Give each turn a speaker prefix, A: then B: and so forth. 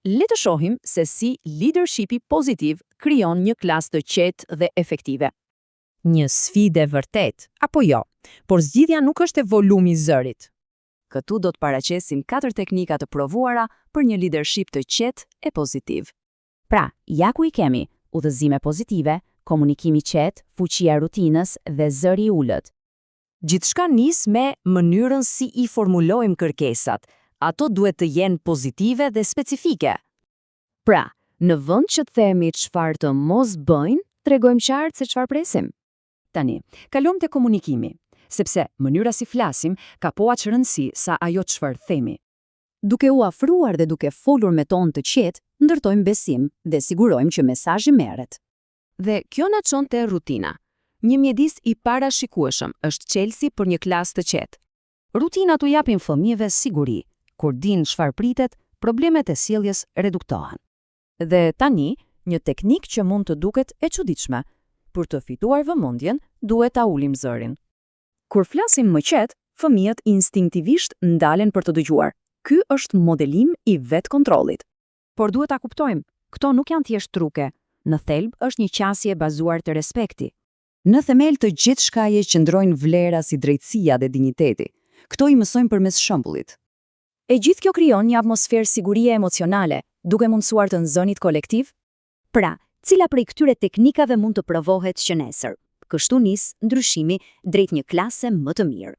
A: Le të shohim se si leadershipi pozitiv krijon një klasë të qetë dhe efektive. Një sfidë e vërtet, apo jo, por zgjidhja nuk është e volumi i zërit. Këtu do të paraqesim 4 teknika të provuara për një leadership të qetë e pozitiv. Pra, ja ku i kemi: udhëzime pozitive, komunikimi qetë, fuqia e rutinës dhe zëri i ulët. Gjithçka nis me mënyrën si i formulojmë kërkesat. Ato duhet të jenë pozitive dhe specifike. Pra, në vend që të themi çfarë të mos bëjnë, tregojmë qartë se çfarë presim. Tani, kalojmë te komunikimi, sepse mënyra si flasim ka po aq rëndësi sa ajo çfarë themi. Duke u afruar dhe duke folur me tonë të qetë, ndërtojmë besim dhe sigurojmë që mesazhi merret. Dhe kjo na çon te rutina. Një mjedis i parashikueshëm është çelësi për një klasë të qetë. Rutinat u japin fëmijëve siguri. Kur dinë çfarë pritet, problemet e sjelljes reduktohen. Dhe tani, një teknikë që mund të duket e çuditshme. Për të fituar vëmendjen, duhet ta ulim zërin. Kur flasim më qetë, fëmijët instinktivisht ndalen për të dëgjuar. Ky është modelim i vetkontrollit. Por duhet ta kuptojmë, këto nuk janë thjesht truke. Në thelb është një qasje e bazuar te respekti. Në themel të gjithçkaje qëndrojnë vlera si drejtësia dhe dinjiteti. Këto i mësojmë përmes shembullit. E gjithë kjo krijon një atmosferë sigurie emocionale, duke mundësuar të nxënit kolektiv. Pra, cila prej këtyre teknikave mund të provohet që nesër? Kështu nis ndryshimi drejt një klase më të mirë.